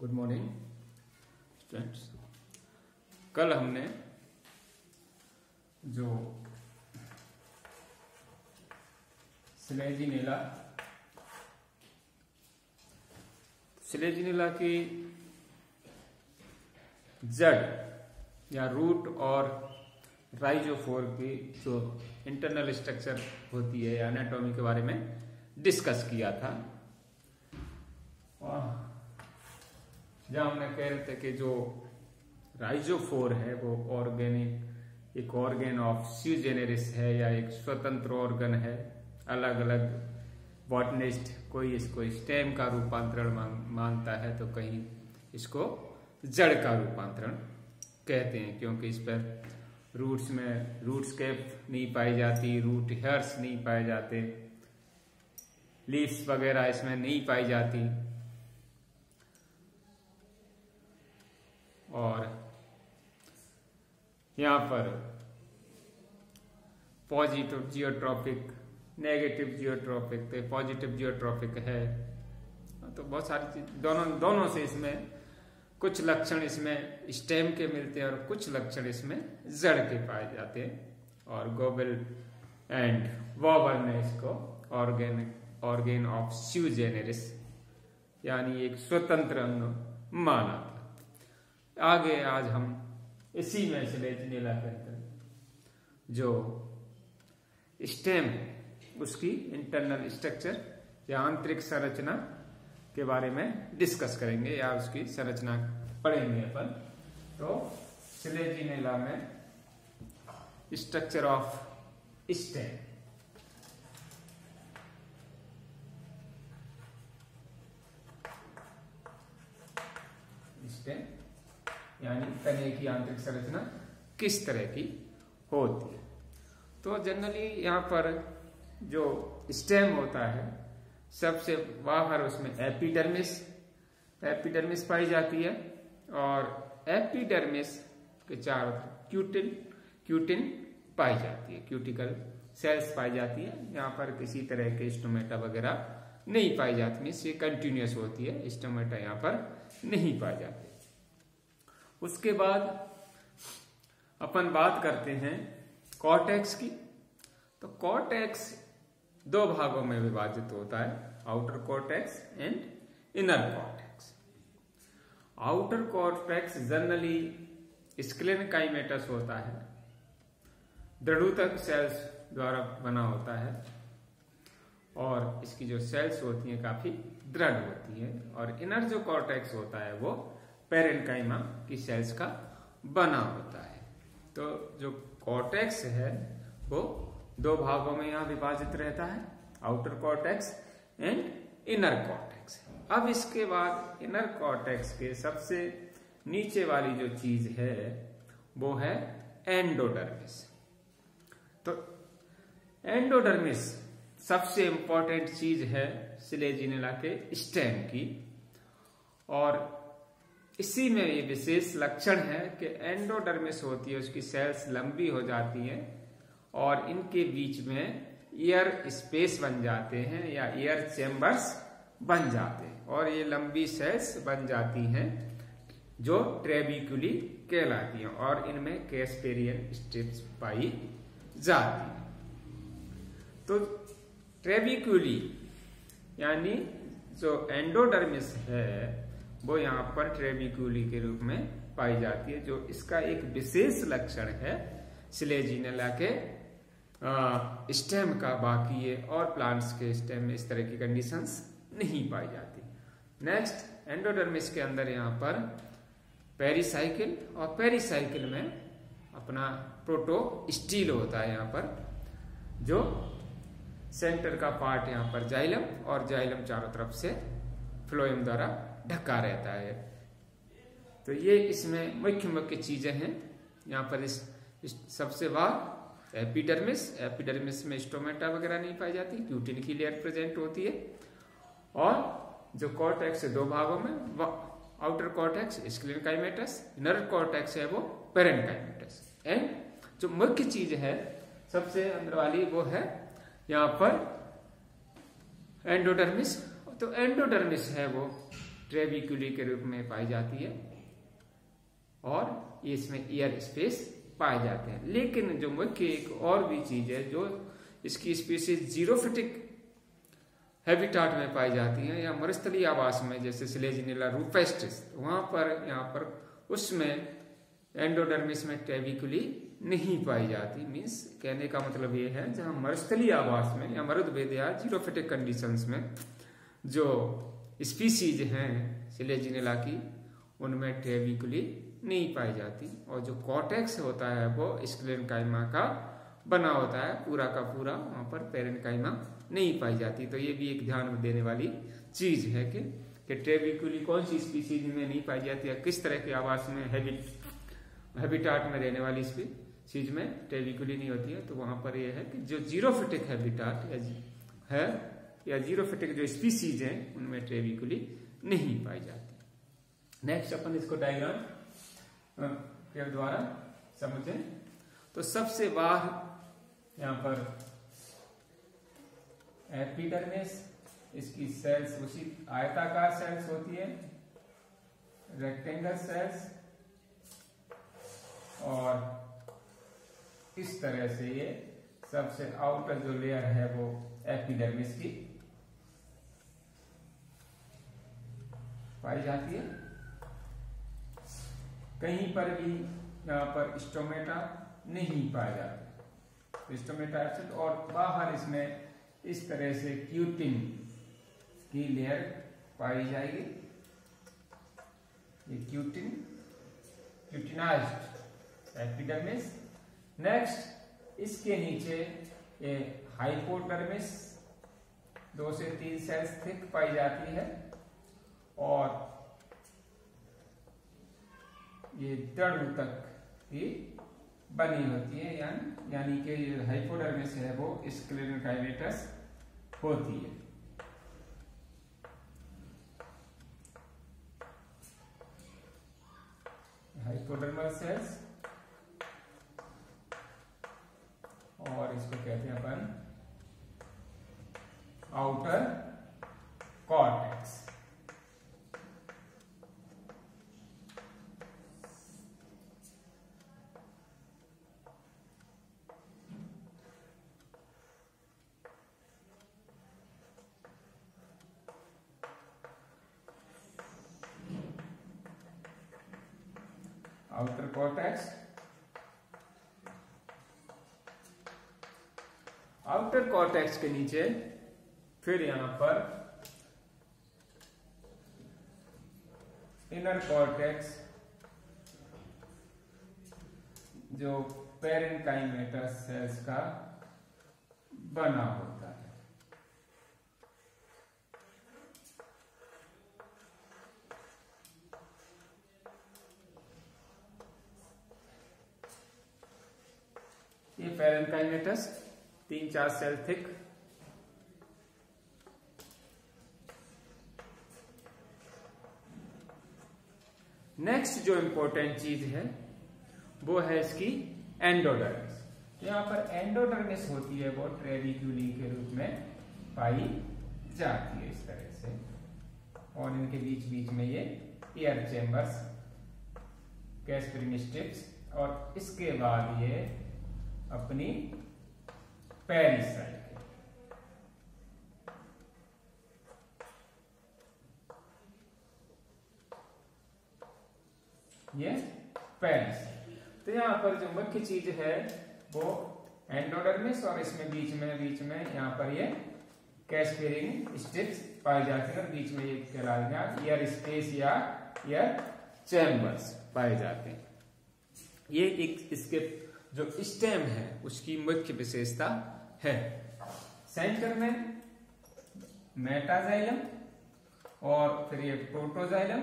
Good morning students. कल हमने जो सिलेजिनेला की जड़ या रूट और राइजोफोर की जो इंटरनल स्ट्रक्चर होती है या एनाटॉमी के बारे में डिस्कस किया था। और जहाँ हमने कह रहे थे कि जो राइजोफोर है वो ऑर्गेनिक एक ऑर्गेन ऑफ स्यू जेनेरिस है या एक स्वतंत्र ऑर्गन है। अलग अलग बॉटनिस्ट कोई इसको स्टेम का रूपांतरण मानता है तो कहीं इसको जड़ का रूपांतरण कहते हैं, क्योंकि इस पर रूट्स कैप नहीं पाई जाती, रूट हेयर्स नहीं पाए जाते, लीव्स वगैरह इसमें नहीं पाई जाती। और यहाँ पर पॉजिटिव जियोट्रॉपिक, नेगेटिव जियोट्रॉपिक, तो पॉजिटिव जियोट्रॉपिक है तो बहुत सारी चीज दोनों से इसमें कुछ लक्षण इसमें स्टेम के मिलते हैं और कुछ लक्षण इसमें जड़ के पाए जाते हैं। और गोबेल एंड वॉबर ने इसको ऑर्गेन ऑफ स्यू जेनेरिस यानी एक स्वतंत्र अंग माना था। आगे आज हम इसी में सिलेजिनेला के अंदर जो स्टेम है उसकी इंटरनल स्ट्रक्चर या आंतरिक संरचना के बारे में डिस्कस करेंगे या उसकी संरचना पढ़ेंगे अपन। तो सिलेजिनेला में स्ट्रक्चर ऑफ स्टेम, यानी तने की आंतरिक संरचना किस तरह की होती है। तो जनरली यहाँ पर जो स्टेम होता है सबसे बाहर उसमें एपिडर्मिस पाई जाती है और एपिडर्मिस के चारों क्यूटिन पाई जाती है, क्यूटिकल सेल्स पाई जाती है। यहाँ पर किसी तरह के स्टोमेटा वगैरह नहीं पाई जाती, मीन्स ये कंटिन्यूअस होती है, स्टोमेटा यहाँ पर नहीं पाई जाती। उसके बाद अपन बात करते हैं कॉर्टेक्स की। तो कॉर्टेक्स दो भागों में विभाजित होता है, outer cortex and inner cortex. Outer cortex generally sclerenchymatous होता है, दृढ़ूतक सेल्स द्वारा बना होता है और इसकी जो सेल्स होती हैं काफी दृढ़ होती है। और इनर जो कॉर्टेक्स होता है वो पेरेन्काइमा की सेल्स का बना होता है। तो जो कॉर्टेक्स है वो दो भागों में यहाँ विभाजित रहता है, outer cortex and inner cortex. अब इसके बाद इनर कॉर्टेक्स के सबसे नीचे वाली जो चीज है वो है एंडोडर्मिस। तो एंडोडर्मिस सबसे इंपॉर्टेंट चीज है सिलेजिनेला के स्टेम की और इसी में ये विशेष लक्षण है कि एंडोडर्मिस होती है उसकी सेल्स लंबी हो जाती हैं और इनके बीच में एयर स्पेस बन जाते हैं या एयर चेम्बर्स बन जाते हैं और ये लंबी सेल्स बन जाती हैं जो ट्रेबिक्यूली कहलाती हैं और इनमें कैस्पेरियन स्ट्रिप्स पाई जाती हैं। तो ट्रेबिक्यूली यानी जो एंडोडर्मिस है वो यहाँ पर ट्रेबिक्यूली के रूप में पाई जाती है, जो इसका एक विशेष लक्षण है सिलेजिनेला के स्टेम का। बाकी ये और प्लांट्स के स्टेम में इस तरह की कंडीशंस नहीं पाई जाती। नेक्स्ट एंडोडर्मिस के अंदर यहाँ पर पेरिसाइकिल और पेरिसाइकिल में अपना प्रोटोस्टील होता है। यहाँ पर जो सेंटर का पार्ट यहाँ पर जाइलम और जाइलम चारों तरफ से फ्लोएम द्वारा ढका रहता है। तो ये इसमें मुख्य चीजें हैं। यहाँ पर इस सबसे बाहर एपिडर्मिस में स्टोमेटा वगैरह नहीं पाई जाती, क्यूटिन की लेयर प्रेजेंट होती है। और जो कॉर्टेक्स है दो भागों में, आउटर कॉर्टेक्स स्क्लेनकाइमेटस, इनर कॉर्टेक्स है वो पेरेन्काइमेटस। एंड जो मुख्य चीज है सबसे अंदर वाली वो है यहाँ पर एंडोडर्मिस। तो एंडोडर्मिस है वो ट्रेविक्यूली के रूप में पाई जाती है और ये इसमें एयर स्पेस पाए जाते हैं। लेकिन जो मुख्य एक और भी चीज है जो इसकी स्पीसीज जीरोफिटिक हैबिटाट में पाई जाती हैं या मरुस्थलीय आवास में, जैसे सिलेजिनेला रूपेस्टिस, वहां पर यहाँ पर उसमें एंडोडर्मिस में ट्रेविक्यूली नहीं पाई जाती। मीन्स कहने का मतलब ये है जहां मरुस्थलीय आवास में या मरुदभेद या जीरोफिटिक कंडीशंस में जो स्पीसीज हैं सिलेजिनेला की उनमें ट्रेविक्यूली नहीं पाई जाती, और जो कॉर्टेक्स होता है वो स्क्लेरेन्काइमा का बना होता है, पूरा का पूरा वहां पर पेरेन्काइमा नहीं पाई जाती। तो ये भी एक ध्यान में देने वाली चीज है कि ट्रेविक्यूली कौन सी स्पीसीज में नहीं पाई जाती है, किस तरह के आवास में हैबिटाट में रहने वाली स्पीसीज में ट्रेविक्यूली नहीं होती है। तो वहां पर यह है कि जो जीरोफिटिक हैबिटाट है या जीरोफिटिक जो स्पीसीज है उनमें ट्रेविक्यूली नहीं पाई जाती। नेक्स्ट अपन इसको डायग्राम के द्वारा समझें। तो सबसे बाहर यहाँ पर एपिडर्मिस, इसकी सेल्स उसी आयताकार सेल्स होती है, रेक्टेंगल सेल्स, और इस तरह से ये सबसे आउटर जो लेयर है वो एपिडर्मिस की पाई जाती है। कहीं पर भी यहाँ पर स्टोमेटा नहीं पाया जाता, स्टोमेटा एब्सेंट, और बाहर इसमें इस तरह से क्यूटिन की लेयर पाई जाएगी। ये क्यूटिनाइज्ड एपिडर्मिस। नेक्स्ट इसके नीचे ये हाइपोडर्मिस 2 से 3 सेल्स थिक पाई जाती है, और ये जड़ तक ही बनी होती है, यानी कि हाइपोडर्मिस है वो स्क्लेरेन्काइमेटस होती है। हाइपोडर्मल सेल्स, और इसको कहते हैं अपन outer cortex. Outer cortex, outer cortex के नीचे फिर यहां पर इनर कॉर्टेक्स जो पेरेन्काइमेटस सेल्स का बना होता है। ये पेरेन्काइमेटस 3-4 सेल थिक, नेक्स्ट जो इंपॉर्टेंट चीज है वो है इसकी एंडोडर्मिस। यहाँ पर एंडोडर्मिस होती है वो ट्रेविक्यूली के रूप में पाई जाती है इस तरह से, और इनके बीच बीच में ये एयर चेम्बर्स, कैस्परिंग स्ट्रिप्स, और इसके बाद ये अपनी पेरिसाइकिल, ये पेरिस। तो यहाँ पर जो मुख्य चीज है वो एंडोडर्मिस, और इसमें बीच में यहाँ पर ये कैस्परिंग स्ट्रिप्स पाई जाती है, और बीच में ये कहलाएगा एयर स्पेस या एयर चैम्बर्स पाए जाते हैं। ये एक इसके जो स्टेम है उसकी मुख्य विशेषता है। सेंटर में मेटाजाइलम और फिर ये प्रोटोजाइलम,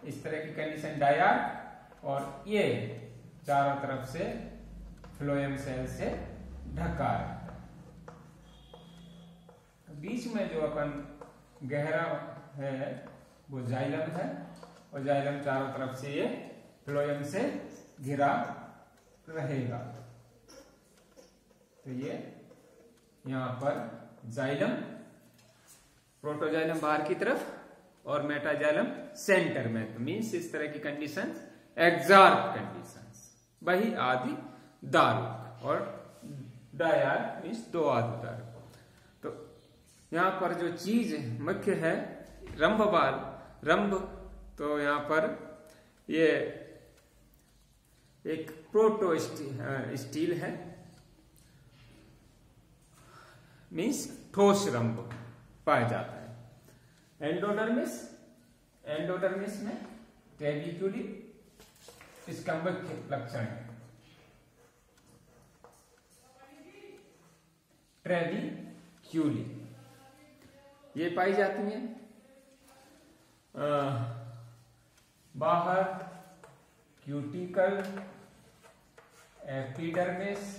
इस तरह की कंडीशन डायाड, और ये चारों तरफ से फ्लोएम सेल से ढका है। बीच में जो अपन गहरा है वो जाइलम है, और जाइलम चारों तरफ से ये फ्लोएम से घिरा रहेगा। तो ये यहां पर जाइलम, प्रोटोजाइलम बाहर की तरफ और मेटाजाइलम सेंटर में। तो मीन्स इस तरह की कंडीशंस एग्जॉर्ब कंडीशंस। वही आदि दारुक और डायार मीन्स दो आदि दारुक। तो यहाँ पर जो चीज मुख्य है रंभवाल रंभ, तो यहाँ पर ये एक प्रोटो स्टील है, मीन्स ठोस रंभ पाया जाता है। एंडोडर्मिस में ट्रेबिक्यूली इसका मुख्य लक्षण है। ट्रेबिक्यूली ये पाई जाती है बाहर क्यूटिकल, एपिडर्मिस,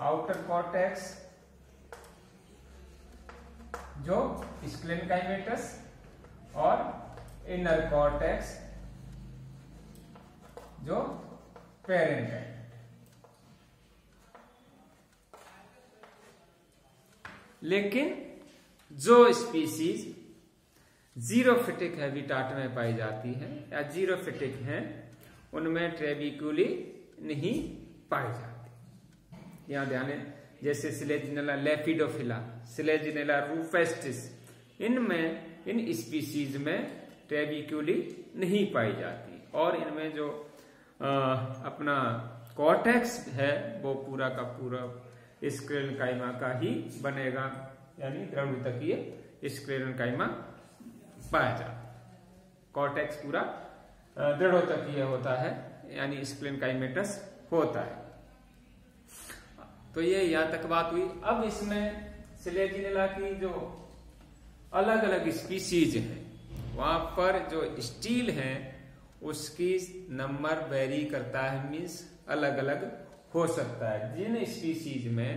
आउटर कॉर्टेक्स जो स्क्लेनकाइमेटस और इनर कॉर्टेक्स जो पेरेन्काइमेटस। लेकिन जो स्पीसीज जीरोफिटिक हैबिटाट में पाई जाती है या जीरोफिटिक हैं, उनमें ट्रेबिक्यूली नहीं पाई जाती। यहां ध्यान है, जैसे सिलेजिनेला लेपिडोफिला, सिलेजिनेला रूफेस्टिस, इनमें इन स्पीसीज में ट्रेबिक्यूली नहीं पाई जाती। और इनमें जो अपना कॉर्टेक्स है वो पूरा का पूरा स्क्लेरेन्काइमा का ही बनेगा, यानी दृढ़ स्क्लेरेन्काइमा पाया जाता है। कॉर्टेक्स पूरा दृढ़ होता है, यानी स्क्लेरेन्काइमेटस होता है। तो ये यहाँ तक बात हुई। अब इसमें सिलेजिनेला की जो अलग अलग स्पीसीज है, वहां पर जो स्टील है उसकी नंबर वेरी करता है, मीन्स अलग अलग हो सकता है। जिन स्पीसीज में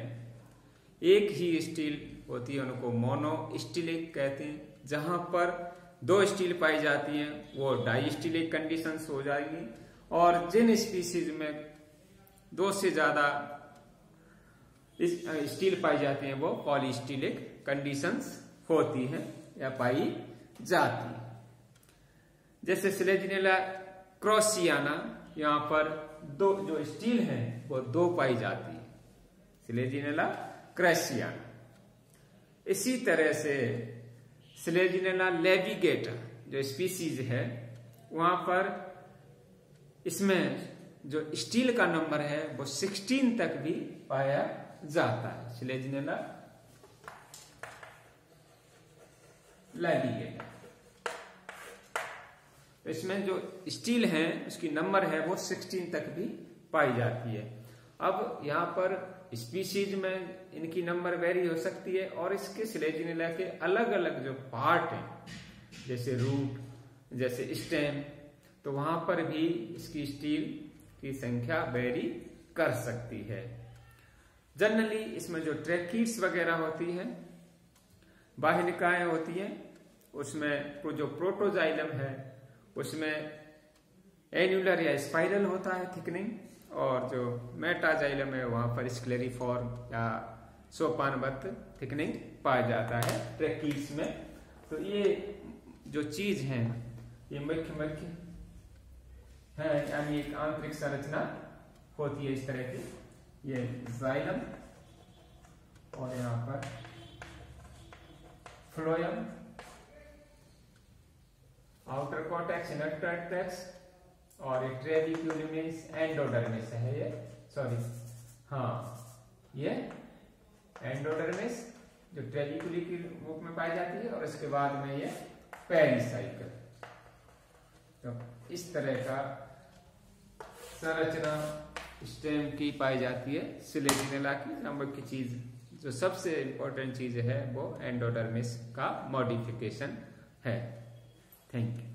एक ही स्टील होती है उनको मोनो स्टीलिक कहते हैं। जहां पर दो स्टील पाई जाती हैं वो डाइस्टीलिक कंडीशंस हो जाएगी। और जिन स्पीसीज में दो से ज्यादा स्टील पाई जाती हैं वो पॉलीस्टीलिक कंडीशंस होती हैं या पाई जाती है। जैसे सिलेजिनेला क्रॉसियाना, यहाँ पर दो जो स्टील है वो दो पाई जाती है, सिलेजिनेला क्रॉसियाना। इसी तरह से सिलेजिनेला लेविगेटा जो स्पीसीज है, वहां पर इसमें जो स्टील का नंबर है वो 16 तक भी पाया जाता है। सिलेजिनेला लेविगेटा, इसमें जो स्टील है उसकी नंबर है वो 16 तक भी पाई जाती है। अब यहाँ पर स्पीसीज में इनकी नंबर वेरी हो सकती है और इसके सिलेजिनेला के अलग अलग जो पार्ट हैं, जैसे रूट, जैसे स्टेम, तो वहां पर भी इसकी स्टील की संख्या वेरी कर सकती है। जनरली इसमें जो ट्रैकीड्स वगैरह होती है, बाह्यनिकाएं होती हैं, उसमें जो प्रोटोजाइलम है उसमें एन्युलर या स्पाइरल होता है थिकनिंग, और जो मेटाजाइलम है वहां पर स्क्लेरिफॉर्म या सोपानबद्ध थिकनिंग पाया जाता है ट्रैकीड्स में। तो ये जो चीज है ये मुख्य है, यानी एक आंतरिक संरचना होती है इस तरह की। ये जाइलम और यहाँ पर phloem, outer cortex, inner cortex, और ये ट्रेबिक्यूलिस एंडोडर्मिस है ये, सॉरी हाँ ये एंडोडर्मिस जो ट्रेबिक्यूली के रूप में पाई जाती है, और इसके बाद में ये पेरिसाइकल। तो इस तरह का संरचना स्टेम की पाई जाती है सिलेजिनेला की। मुख्य चीज जो सबसे इंपॉर्टेंट चीज है वो एंडोडर्मिस का मॉडिफिकेशन है। Thank you.